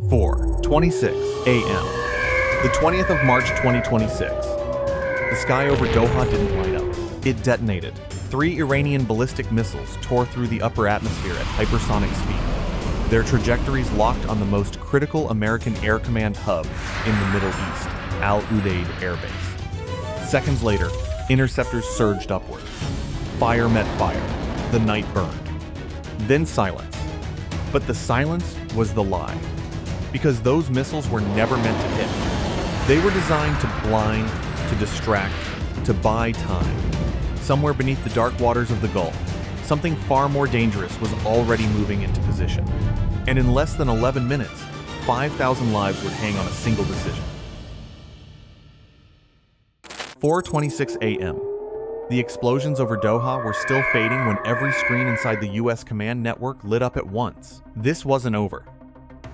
4:26 a.m. The 20th of March 2026. The sky over Doha didn't light up. It detonated. 3 Iranian ballistic missiles tore through the upper atmosphere at hypersonic speed. Their trajectories locked on the most critical American Air Command hub in the Middle East, Al Udeid Air Base. Seconds later, interceptors surged upward. Fire met fire. The night burned. Then silence. But the silence was the lie. Because those missiles were never meant to hit. They were designed to blind, to distract, to buy time. Somewhere beneath the dark waters of the Gulf, something far more dangerous was already moving into position. And in less than 11 minutes, 5,000 lives would hang on a single decision. 4:26 a.m. The explosions over Doha were still fading when every screen inside the U.S. command network lit up at once. This wasn't over.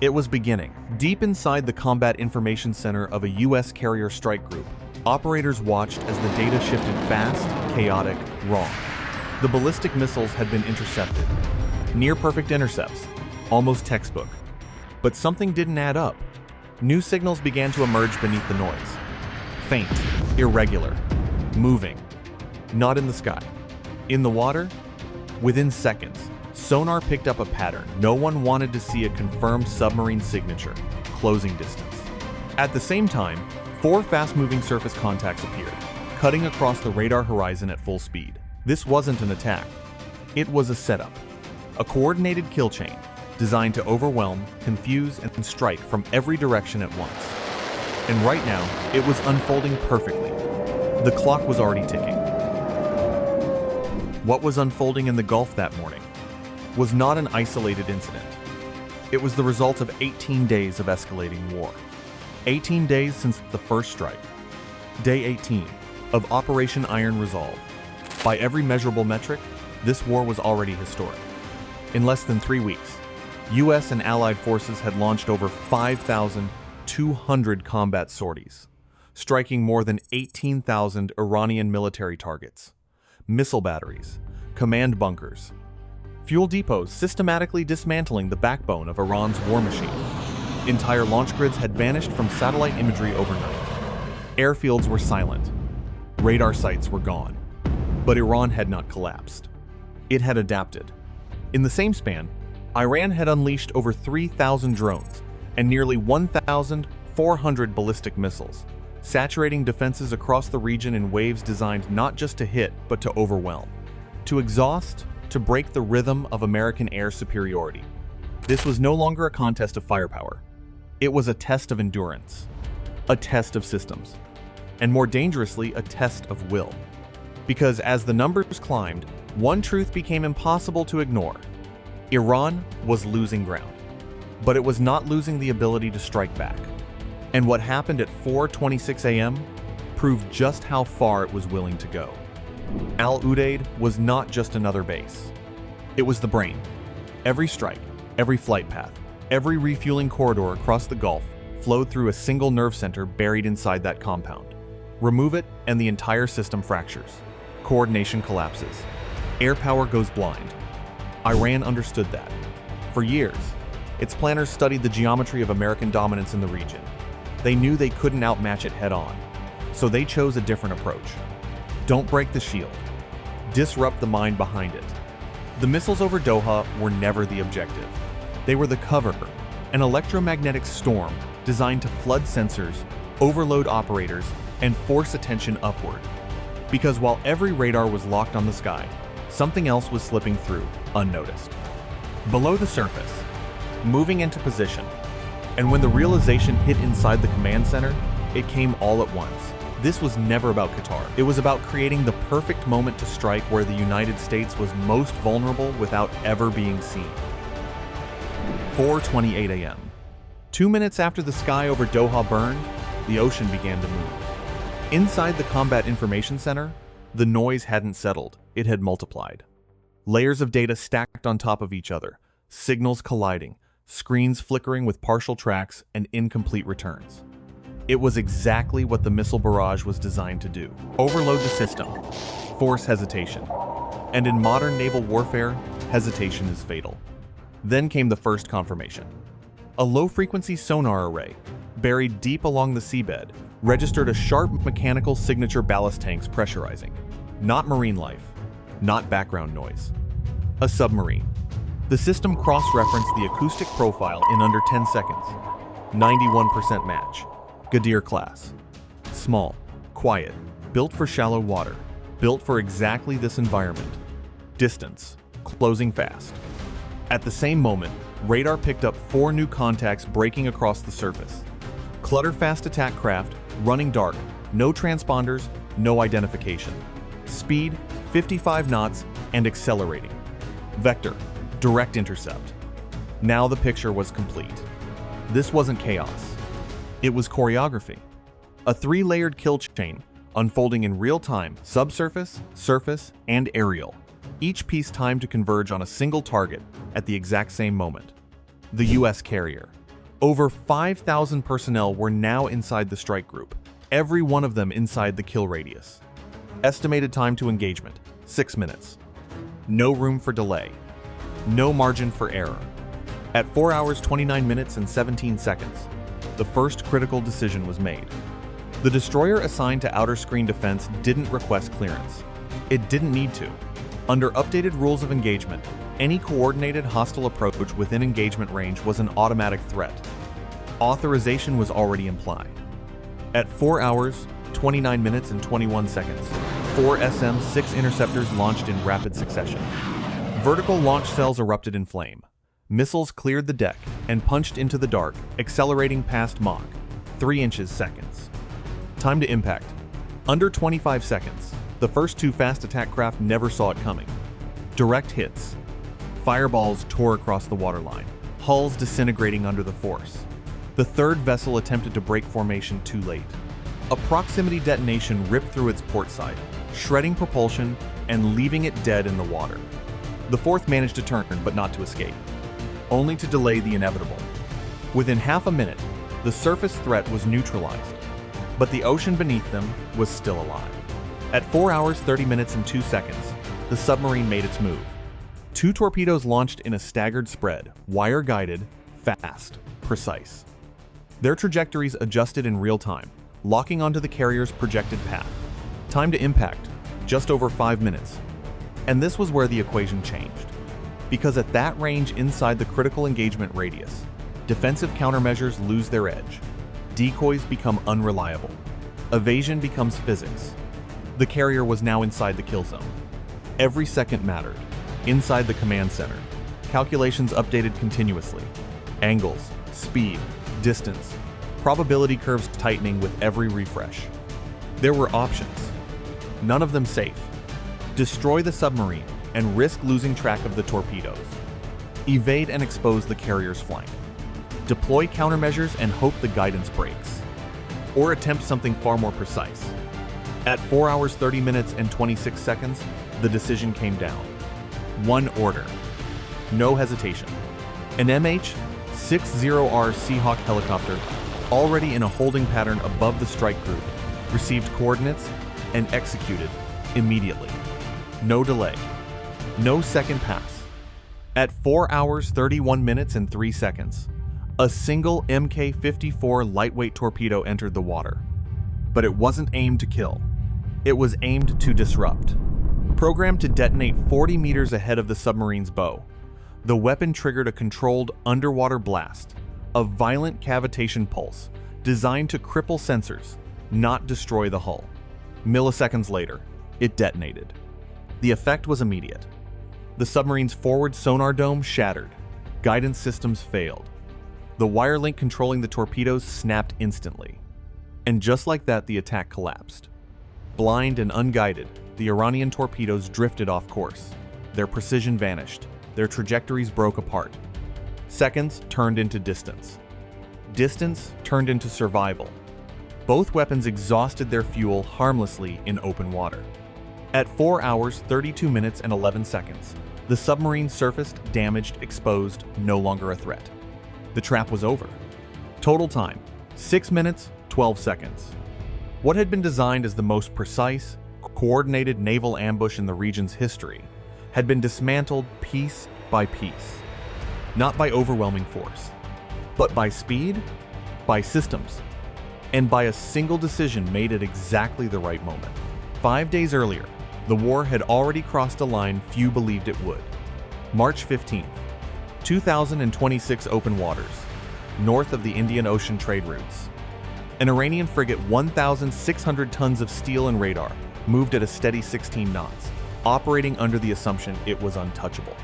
It was beginning. Deep inside the Combat Information Center of a U.S. carrier strike group, operators watched as the data shifted fast, chaotic, wrong. The ballistic missiles had been intercepted. Near-perfect intercepts, almost textbook. But something didn't add up. New signals began to emerge beneath the noise. Faint, irregular, moving. Not in the sky. In the water? Within seconds, sonar picked up a pattern. No one wanted to see a confirmed submarine signature, closing distance. At the same time, 4 fast-moving surface contacts appeared, cutting across the radar horizon at full speed. This wasn't an attack. It was a setup. A coordinated kill chain, designed to overwhelm, confuse, and strike from every direction at once. And right now, it was unfolding perfectly. The clock was already ticking. What was unfolding in the Gulf that morning was not an isolated incident. It was the result of 18 days of escalating war. 18 days since the first strike. Day 18 of Operation Iron Resolve. By every measurable metric, this war was already historic. In less than 3 weeks, U.S. and allied forces had launched over 5,200 combat sorties, striking more than 18,000 Iranian military targets, missile batteries, command bunkers, fuel depots, systematically dismantling the backbone of Iran's war machine. Entire launch grids had vanished from satellite imagery overnight. Airfields were silent. Radar sites were gone. But Iran had not collapsed. It had adapted. In the same span, Iran had unleashed over 3,000 drones and nearly 1,400 ballistic missiles, saturating defenses across the region in waves designed not just to hit, but to overwhelm, to exhaust, to break the rhythm of American air superiority. This was no longer a contest of firepower. It was a test of endurance, a test of systems, and more dangerously, a test of will. Because as the numbers climbed, one truth became impossible to ignore. Iran was losing ground, but it was not losing the ability to strike back. And what happened at 4:26 a.m. proved just how far it was willing to go. Al Udeid was not just another base. It was the brain. Every strike, every flight path, every refueling corridor across the Gulf flowed through a single nerve center buried inside that compound. Remove it, and the entire system fractures. Coordination collapses. Air power goes blind. Iran understood that. For years, its planners studied the geometry of American dominance in the region. They knew they couldn't outmatch it head-on, so they chose a different approach. Don't break the shield. Disrupt the mind behind it. The missiles over Doha were never the objective. They were the cover, an electromagnetic storm designed to flood sensors, overload operators, and force attention upward. Because while every radar was locked on the sky, something else was slipping through, unnoticed. Below the surface, moving into position. And when the realization hit inside the command center, it came all at once. This was never about Qatar. It was about creating the perfect moment to strike where the United States was most vulnerable without ever being seen. 4:28 a.m. 2 minutes after the sky over Doha burned, the ocean began to move. Inside the Combat Information Center, the noise hadn't settled, it had multiplied. Layers of data stacked on top of each other, signals colliding, screens flickering with partial tracks and incomplete returns. It was exactly what the missile barrage was designed to do. Overload the system, force hesitation. And in modern naval warfare, hesitation is fatal. Then came the first confirmation. A low-frequency sonar array, buried deep along the seabed, registered a sharp mechanical signature ballast tanks pressurizing. Not marine life, not background noise. A submarine. The system cross-referenced the acoustic profile in under 10 seconds. 91% match. Qatar class. Small, quiet, built for shallow water, built for exactly this environment. Distance, closing fast. At the same moment, radar picked up 4 new contacts breaking across the surface. Clutter-fast attack craft, running dark, no transponders, no identification. Speed, 55 knots, and accelerating. Vector, direct intercept. Now the picture was complete. This wasn't chaos. It was choreography. A 3-layered kill chain, unfolding in real time, subsurface, surface, and aerial. Each piece timed to converge on a single target at the exact same moment. The U.S. carrier. Over 5,000 personnel were now inside the strike group, every one of them inside the kill radius. Estimated time to engagement, 6 minutes. No room for delay. No margin for error. At 4 hours 29 minutes and 17 seconds, the first critical decision was made. The destroyer assigned to outer screen defense didn't request clearance. It didn't need to. Under updated rules of engagement, any coordinated hostile approach within engagement range was an automatic threat. Authorization was already implied. At 4 hours, 29 minutes and 21 seconds, 4 SM-6 interceptors launched in rapid succession. Vertical launch cells erupted in flame. Missiles cleared the deck and punched into the dark, accelerating past Mach 3 inches seconds. Time to impact. Under 25 seconds, the first 2 fast attack craft never saw it coming. Direct hits. Fireballs tore across the waterline, hulls disintegrating under the force. The third vessel attempted to break formation too late. A proximity detonation ripped through its port side, shredding propulsion and leaving it dead in the water. The fourth managed to turn, but not to escape, only to delay the inevitable. Within half a minute, the surface threat was neutralized, but the ocean beneath them was still alive. At 4 hours 30 minutes and 2 seconds, the submarine made its move. 2 torpedoes launched in a staggered spread, wire-guided, fast, precise. Their trajectories adjusted in real time, locking onto the carrier's projected path. Time to impact, just over 5 minutes. And this was where the equation changed. Because at that range inside the critical engagement radius, defensive countermeasures lose their edge. Decoys become unreliable. Evasion becomes physics. The carrier was now inside the kill zone. Every second mattered. Inside the command center, calculations updated continuously. Angles, speed, distance, probability curves tightening with every refresh. There were options. None of them safe. Destroy the submarine and risk losing track of the torpedoes. Evade and expose the carrier's flank. Deploy countermeasures and hope the guidance breaks. Or attempt something far more precise. At 4 hours 30 minutes and 26 seconds, the decision came down. One order. No hesitation. An MH-60R Seahawk helicopter, already in a holding pattern above the strike group, received coordinates and executed immediately. No delay. No second pass. At 4 hours 31 minutes and 3 seconds, a single Mk-54 lightweight torpedo entered the water. But it wasn't aimed to kill. It was aimed to disrupt. Programmed to detonate 40 meters ahead of the submarine's bow, the weapon triggered a controlled underwater blast, a violent cavitation pulse designed to cripple sensors, not destroy the hull. Milliseconds later, it detonated. The effect was immediate. The submarine's forward sonar dome shattered. Guidance systems failed. The wire link controlling the torpedoes snapped instantly. And just like that, the attack collapsed. Blind and unguided, the Iranian torpedoes drifted off course. Their precision vanished. Their trajectories broke apart. Seconds turned into distance. Distance turned into survival. Both weapons exhausted their fuel harmlessly in open water. At 4 hours, 32 minutes and 11 seconds, the submarine surfaced, damaged, exposed, no longer a threat. The trap was over. Total time, 6 minutes, 12 seconds. What had been designed as the most precise, coordinated naval ambush in the region's history had been dismantled piece by piece, not by overwhelming force, But by speed, by systems, and by a single decision made at exactly the right moment. 5 days earlier, the war had already crossed a line few believed it would. March 15th, 2026 open waters, north of the Indian Ocean trade routes. An Iranian frigate 1,600 tons of steel and radar moved at a steady 16 knots, operating under the assumption it was untouchable.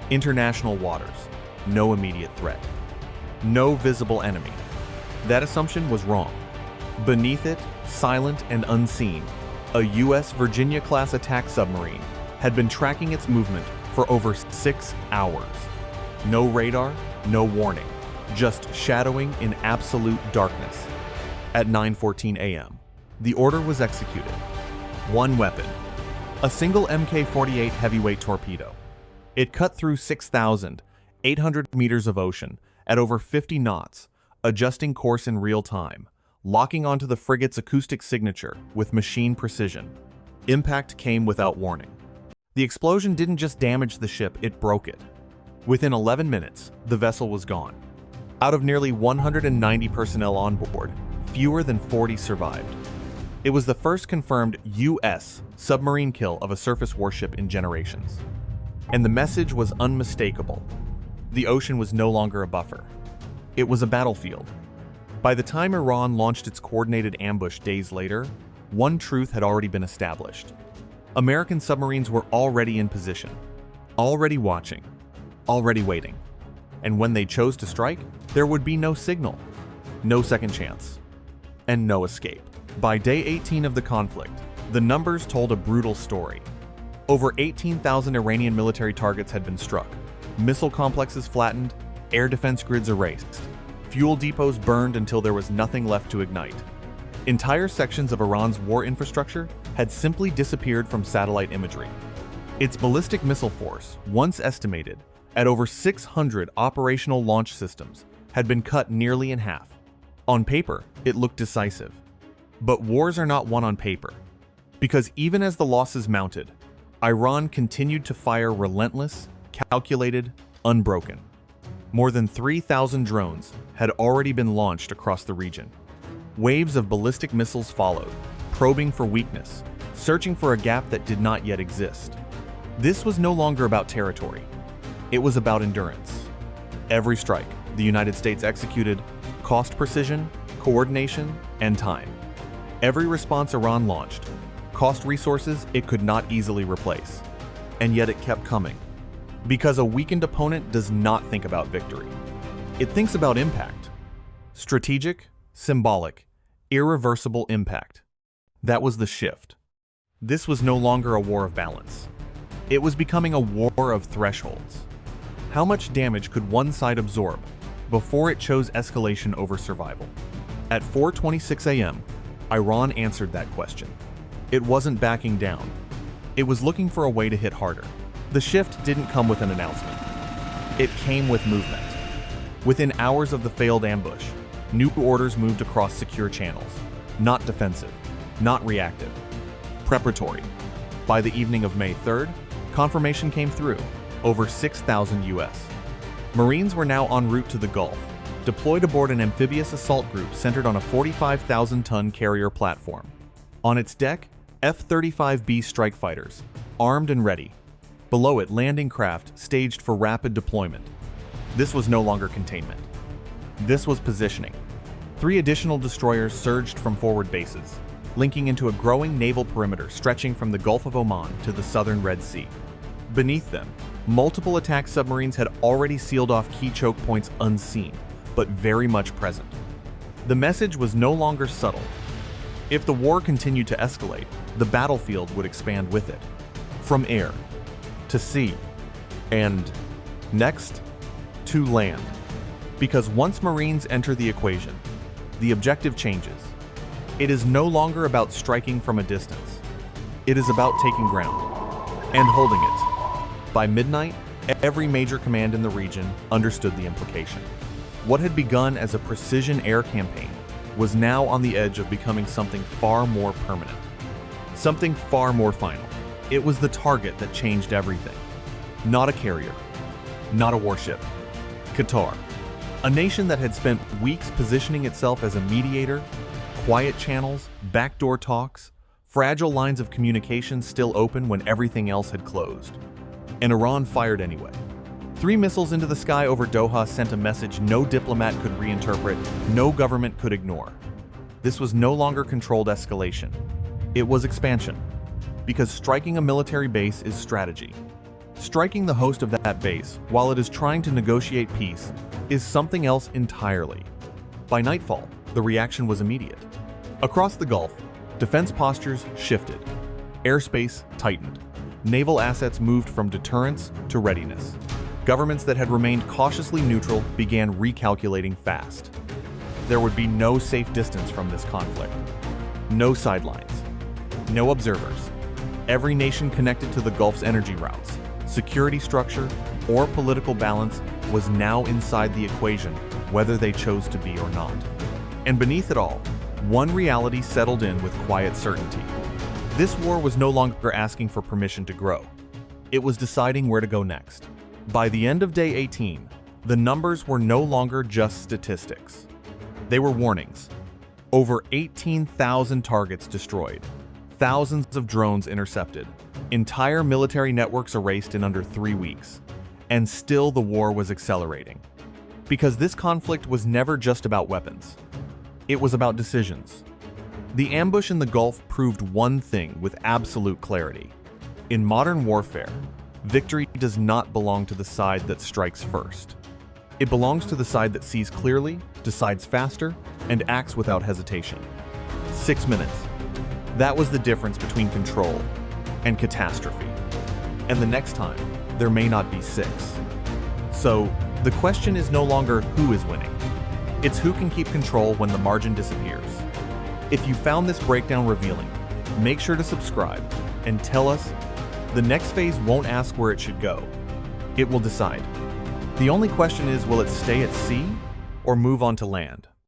International waters, no immediate threat. No visible enemy. That assumption was wrong. Beneath it, silent and unseen, a U.S. Virginia-class attack submarine had been tracking its movement for over 6 hours. No radar, no warning, just shadowing in absolute darkness. At 9:14 a.m., the order was executed. One weapon, a single Mk-48 heavyweight torpedo. It cut through 6,800 meters of ocean at over 50 knots, adjusting course in real time, locking onto the frigate's acoustic signature with machine precision. Impact came without warning. The explosion didn't just damage the ship, it broke it. Within 11 minutes, the vessel was gone. Out of nearly 190 personnel on board, fewer than 40 survived. It was the first confirmed U.S. submarine kill of a surface warship in generations. And the message was unmistakable. The ocean was no longer a buffer. It was a battlefield. By the time Iran launched its coordinated ambush days later, one truth had already been established. American submarines were already in position, already watching, already waiting. And when they chose to strike, there would be no signal, no second chance, and no escape. By day 18 of the conflict, the numbers told a brutal story. Over 18,000 Iranian military targets had been struck, missile complexes flattened, air defense grids erased, fuel depots burned until there was nothing left to ignite. Entire sections of Iran's war infrastructure had simply disappeared from satellite imagery. Its ballistic missile force, once estimated at over 600 operational launch systems, had been cut nearly in half. On paper, it looked decisive. But wars are not won on paper, because even as the losses mounted, Iran continued to fire relentless, calculated, unbroken. More than 3,000 drones had already been launched across the region. Waves of ballistic missiles followed, probing for weakness, searching for a gap that did not yet exist. This was no longer about territory. It was about endurance. Every strike the United States executed cost precision, coordination, and time. Every response Iran launched cost resources it could not easily replace. And yet it kept coming. Because a weakened opponent does not think about victory. It thinks about impact. Strategic, symbolic, irreversible impact. That was the shift. This was no longer a war of balance. It was becoming a war of thresholds. How much damage could one side absorb before it chose escalation over survival? At 4:26 a.m., Iran answered that question. It wasn't backing down. It was looking for a way to hit harder. The shift didn't come with an announcement. It came with movement. Within hours of the failed ambush, new orders moved across secure channels. Not defensive, not reactive, preparatory. By the evening of May 3rd, confirmation came through, over 6,000 U.S. Marines were now en route to the Gulf, deployed aboard an amphibious assault group centered on a 45,000-ton carrier platform. On its deck, F-35B strike fighters, armed and ready. Below it, landing craft staged for rapid deployment. This was no longer containment. This was positioning. 3 additional destroyers surged from forward bases, linking into a growing naval perimeter stretching from the Gulf of Oman to the southern Red Sea. Beneath them, multiple attack submarines had already sealed off key choke points unseen, but very much present. The message was no longer subtle. If the war continued to escalate, the battlefield would expand with it. From air to sea, and next, to land. Because once Marines enter the equation, the objective changes. It is no longer about striking from a distance. It is about taking ground and holding it. By midnight, every major command in the region understood the implication. What had begun as a precision air campaign was now on the edge of becoming something far more permanent, something far more final. It was the target that changed everything. Not a carrier, not a warship. Qatar, A nation that had spent weeks positioning itself as a mediator, quiet channels, backdoor talks, fragile lines of communication still open when everything else had closed. And Iran fired anyway. 3 missiles into the sky over Doha sent a message no diplomat could reinterpret, no government could ignore. This was no longer controlled escalation. It was expansion. Because striking a military base is strategy. Striking the host of that base, while it is trying to negotiate peace, is something else entirely. By nightfall, the reaction was immediate. Across the Gulf, defense postures shifted. Airspace tightened. Naval assets moved from deterrence to readiness. Governments that had remained cautiously neutral began recalculating fast. There would be no safe distance from this conflict. No sidelines. No observers. Every nation connected to the Gulf's energy routes, security structure, or political balance was now inside the equation, whether they chose to be or not. And beneath it all, one reality settled in with quiet certainty. This war was no longer asking for permission to grow. It was deciding where to go next. By the end of day 18, the numbers were no longer just statistics. They were warnings. Over 18,000 targets destroyed, thousands of drones intercepted, entire military networks erased in under 3 weeks. And still the war was accelerating. Because this conflict was never just about weapons. It was about decisions. The ambush in the Gulf proved one thing with absolute clarity. In modern warfare, victory does not belong to the side that strikes first. It belongs to the side that sees clearly, decides faster, and acts without hesitation. 6 minutes. That was the difference between control and catastrophe. And the next time, there may not be 6. So, the question is no longer who is winning. It's who can keep control when the margin disappears. If you found this breakdown revealing, make sure to subscribe and tell us. The next phase won't ask where it should go. It will decide. The only question is, will it stay at sea or move on to land?